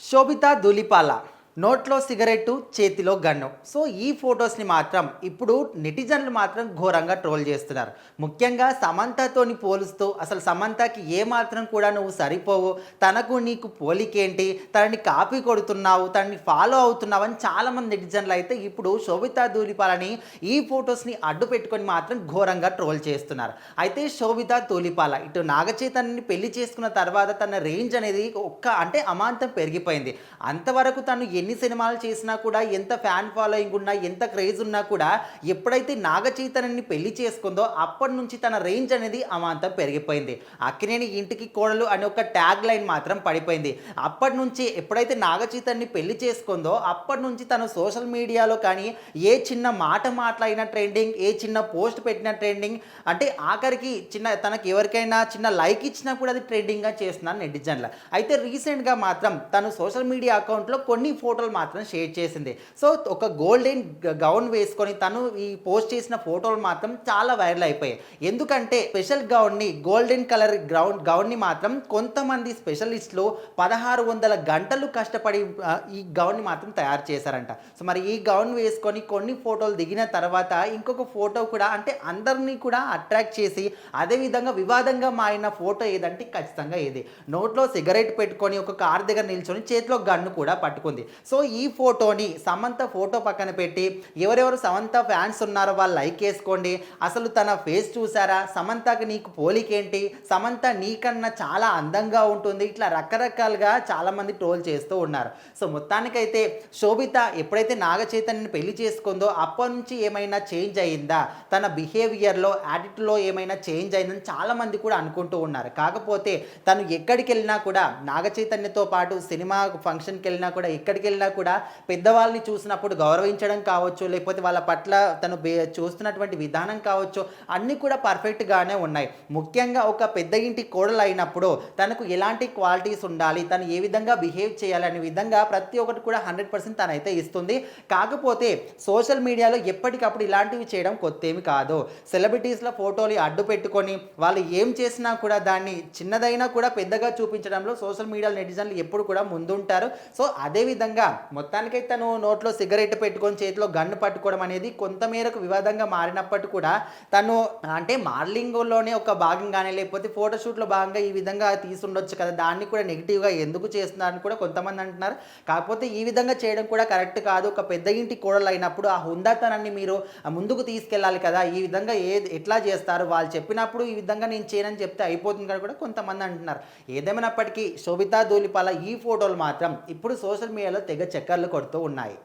శోభితా ధూళిపాల నోట్లో సిగరెట్టు చేతిలో gun. So ఈ ఫొటోస్ని మాత్రం ఇప్పుడు నెటిజన్లు మాత్రం ఘోరంగా ట్రోల్ చేస్తున్నారు. ముఖ్యంగా సమంతతోని పోలుస్తూ అసలు సమంతకి ఏమాత్రం కూడా నువ్వు సరిపోవు, తనకు నీకు పోలికేంటి, తనని కాపీ కొడుతున్నావు, తనని ఫాలో అవుతున్నావు అని చాలామంది నెటిజన్లు అయితే ఇప్పుడు శోభితా ధూళిపాలని ఈ ఫొటోస్ని అడ్డు పెట్టుకొని మాత్రం ఘోరంగా ట్రోల్ చేస్తున్నారు. అయితే శోభితా ధూళిపాల ఇటు నాగచైతన్యని పెళ్లి చేసుకున్న తర్వాత తన రేంజ్ అనేది అంటే అమాంతం పెరిగిపోయింది. అంతవరకు తను ఎన్ని సినిమాలు చేసినా కూడా, ఎంత ఫ్యాన్ ఫాలోయింగ్ ఉన్నా, ఎంత క్రేజ్ ఉన్నా కూడా, ఎప్పుడైతే నాగ చైతన్యని పెళ్లి చేసుకుందో అప్పటి నుంచి తన రేంజ్ అనేది అమాంతం పెరిగిపోయింది. అక్కినేని ఇంటికి కోడలు అనే ఒక ట్యాగ్ లైన్ మాత్రం పడిపోయింది. అప్పటి నుంచి ఎప్పుడైతే నాగ చైతన్యని పెళ్లి చేసుకుందో అప్పటి నుంచి తను సోషల్ మీడియాలో కానీ ఏ చిన్న మాట మాట్లాడిన ట్రెండింగ్, ఏ చిన్న పోస్ట్ పెట్టిన ట్రెండింగ్, అంటే ఆఖరికి తనకి ఎవరికైనా చిన్న లైక్ ఇచ్చినా కూడా అది ట్రెండింగ్గా చేస్తున్నారు నెటిజన్లు. అయితే రీసెంట్గా మాత్రం తను సోషల్ మీడియా అకౌంట్లో కొన్ని ఫోటోలు మాత్రం షేర్ చేసింది. సో ఒక గోల్డెన్ గౌన్ వేసుకొని తను ఈ పోస్ట్ చేసిన ఫోటోలు మాత్రం చాలా వైరల్ అయిపోయాయి. ఎందుకంటే స్పెషల్ గౌన్ని, గోల్డెన్ కలర్ గౌన్ని మాత్రం కొంతమంది స్పెషలిస్టులు 1600 గంటలు కష్టపడి ఈ గౌన్ని మాత్రం తయారు చేశారంట. సో మరి ఈ గౌన్ వేసుకొని కొన్ని ఫోటోలు దిగిన తర్వాత ఇంకొక ఫోటో కూడా, అంటే అందరినీ కూడా అట్రాక్ట్ చేసి అదేవిధంగా వివాదంగా మారిన ఫోటో ఏదంటే ఖచ్చితంగా ఇది. నోట్లో సిగరెట్ పెట్టుకొని ఒక కార్ దగ్గర నిల్చొని చేతిలో గన్ను కూడా పట్టుకుంది. సో ఈ ఫోటోని సమంత ఫోటో పక్కన పెట్టి ఎవరెవరు సమంత ఫ్యాన్స్ ఉన్నారో వాళ్ళు లైక్ వేసుకోండి. అసలు తన ఫేస్ చూసారా, సమంతకి నీకు పోలికేంటి, సమంత నీకన్నా చాలా అందంగా ఉంటుంది, ఇట్లా రకరకాలుగా చాలామంది ట్రోల్ చేస్తూ ఉన్నారు. సో మొత్తానికైతే శోభిత ఎప్పుడైతే నాగ చైతన్యని పెళ్లి చేసుకుందో అప్పటి నుంచి ఏమైనా చేంజ్ అయ్యిందా, తన బిహేవియర్లో, యాటిట్యూడ్లో ఏమైనా చేంజ్ అయిందని చాలామంది కూడా అనుకుంటూ ఉన్నారు. కాకపోతే తను ఎక్కడికి వెళ్ళినా కూడా నాగ చైతన్యతో పాటు సినిమా ఫంక్షన్కి వెళ్ళినా కూడా, ఎక్కడికి వెళ్ళినా కూడా పెద్దవాళ్ళని చూసినప్పుడు గౌరవించడం కావచ్చు, లేకపోతే వాళ్ళ పట్ల తను చూస్తున్నటువంటి విధానం కావచ్చు, అన్నీ కూడా పర్ఫెక్ట్గానే ఉన్నాయి. ముఖ్యంగా ఒక పెద్ద ఇంటి కోడలు అయినప్పుడు తనకు ఎలాంటి క్వాలిటీస్ ఉండాలి, తను ఏ విధంగా బిహేవ్ చేయాలి అనే విధంగా ప్రతి ఒక్కటి కూడా 100% తనైతే ఇస్తుంది. కాకపోతే సోషల్ మీడియాలో ఎప్పటికప్పుడు ఇలాంటివి చేయడం కొత్త ఏమి కాదు. సెలబ్రిటీస్ల ఫోటోలు అడ్డు పెట్టుకొని వాళ్ళు ఏం చేసినా కూడా దాన్ని చిన్నదైనా కూడా పెద్దగా చూపించడంలో సోషల్ మీడియాలో నెటిజన్లు ఎప్పుడు కూడా ముందుంటారు. సో అదేవిధంగా మొత్తానికైతే తను నోట్లో సిగరెట్ పెట్టుకొని చేతిలో గన్ను పట్టుకోవడం అనేది కొంతమేరకు వివాదంగా మారినప్పటికీ కూడా తను అంటే మోడలింగ్లోనే ఒక భాగంగానే, లేకపోతే ఫోటోషూట్లో భాగంగా ఈ విధంగా తీసుండొచ్చు కదా, దాన్ని కూడా నెగిటివ్గా ఎందుకు చేస్తున్నారని కూడా కొంతమంది అంటున్నారు. కాకపోతే ఈ విధంగా చేయడం కూడా కరెక్ట్ కాదు. ఒక పెద్ద ఇంటి కోడలు అయినప్పుడు ఆ హుందాతనాన్ని మీరు ముందుకు తీసుకెళ్ళాలి కదా. ఈ విధంగా ఎట్లా చేస్తారు, వాళ్ళు చెప్పినప్పుడు ఈ విధంగా నేను చేయనని చెప్తే అయిపోతుంది కదా కూడా కొంతమంది అంటున్నారు. ఏదేమైనప్పటికీ శోభితా ధూళిపాల ఈ ఫోటోలు మాత్రం ఇప్పుడు సోషల్ మీడియాలో తెగ చక్కర్లు కొడుతూ ఉన్నాయి.